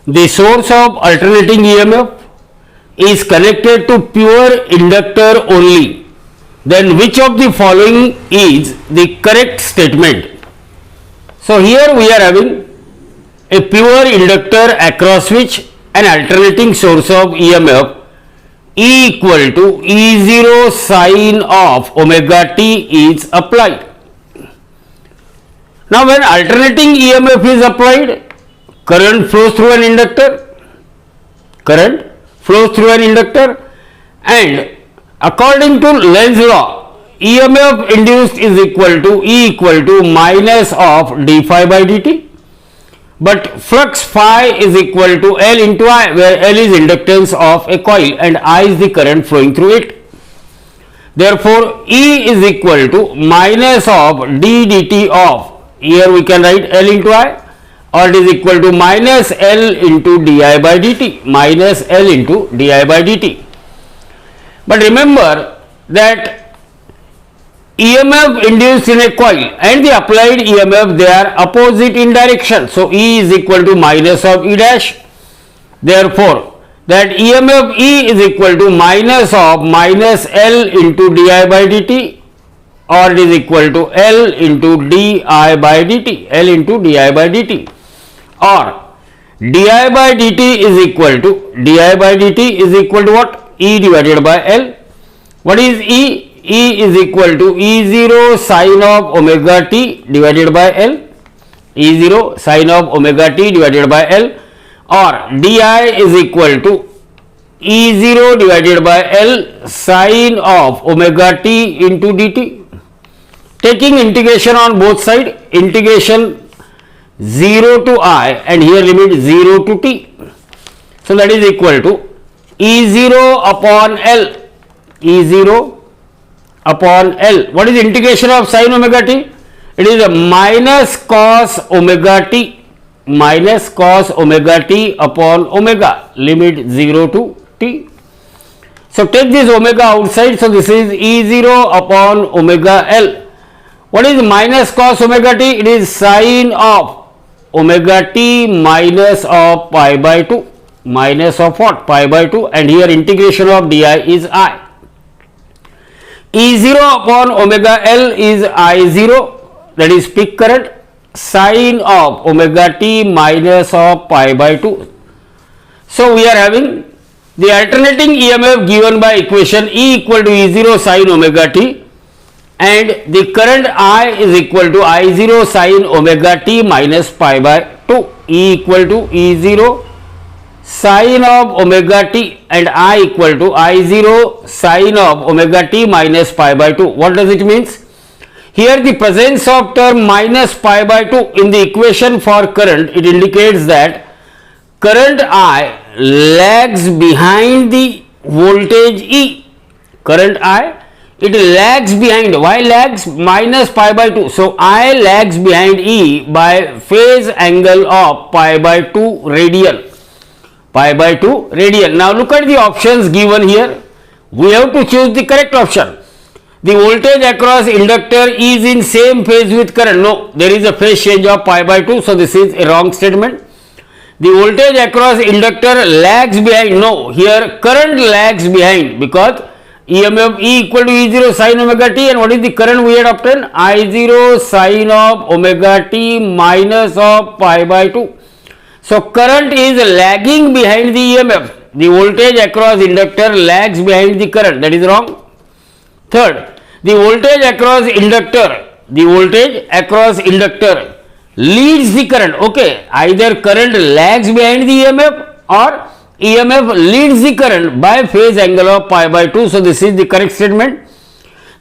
the source of alternating EMF is connected to pure inductor only, then which of the following is the correct statement? So here we are having a pure inductor across which an alternating source of EMF E equal to E0 sine of omega t is applied. Now when alternating EMF is applied, current flows through an inductor, and according to Lenz's law, EMF induced is equal to E equal to minus of d phi by dt, but flux phi is equal to L into I, where L is inductance of a coil and I is the current flowing through it. Therefore, E is equal to minus of d dt of, here we can write L into I, or it is equal to minus L into di by dt, minus L into di by dt. But remember that EMF induced in a coil and the applied EMF, they are opposite in direction. So, E is equal to minus of E dash. Therefore, that EMF E is equal to minus of minus L into di by dt, or it is equal to L into di by dt, L into di by dt, or di by dt is equal to what? E divided by L. What is E? E is equal to E0 sine of omega t divided by L, E0 sine of omega t divided by L, or di is equal to E0 divided by L sine of omega t into dt. Taking integration on both sides, integration 0 to I and here limit 0 to t. So that is equal to E0 upon L, E0 upon L. What is integration of sin omega t? It is a minus cos omega t, upon omega, limit 0 to t. So take this omega outside, so this is E0 upon omega L. What is minus cos omega t? It is sin of omega t minus of pi by 2, minus of what? Pi by 2, and here integration of di is I. E0 upon omega L is I0, that is peak current, sine of omega t minus of pi by 2. So we are having the alternating EMF given by equation E equal to E0 sine omega t, and the current I is equal to I0 sine omega t minus pi by 2, E equal to E0 sine of omega t and I equal to I0 sine of omega t minus pi by 2. What does it means? Here the presence of term minus pi by 2 in the equation for current, it indicates that current I lags behind the voltage E. Current I, it lags behind. Why lags? Minus pi by 2. So I lags behind E by phase angle of pi by 2 radian. Pi by 2 radian. Now look at the options given here. We have to choose the correct option. The voltage across inductor is in same phase with current. No, there is a phase change of pi by 2. So this is a wrong statement. The voltage across inductor lags behind. No, here current lags behind because EMF E equal to E0 sin omega t, and what is the current we had obtained? I0 sin of omega t minus of pi by 2. So current is lagging behind the EMF. The voltage across inductor lags behind the current. That is wrong. Third, the voltage across inductor leads the current. Okay, either current lags behind the EMF or EMF leads the current by phase angle of pi by 2. So this is the correct statement.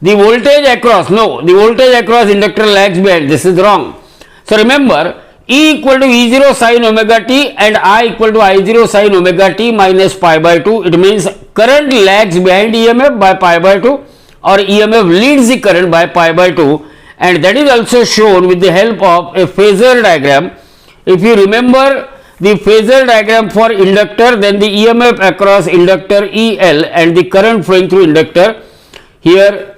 The voltage across, no, the voltage across inductor lags behind. This is wrong. So remember, E equal to E0 sin omega t and I equal to I0 sin omega t minus pi by 2. It means current lags behind EMF by pi by 2 or EMF leads the current by pi by 2, and that is also shown with the help of a phasor diagram. If you remember the phasor diagram for inductor, then the EMF across inductor EL and the current flowing through inductor, here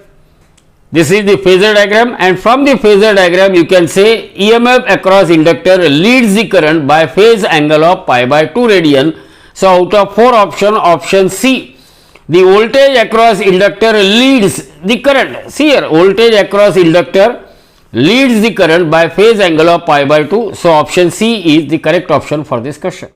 This is the phasor diagram, and from the phasor diagram you can say EMF across inductor leads the current by phase angle of pi by 2 radian. So out of 4 options, option C, the voltage across inductor leads the current. See here, voltage across inductor leads the current by phase angle of pi by 2. So option C is the correct option for this question.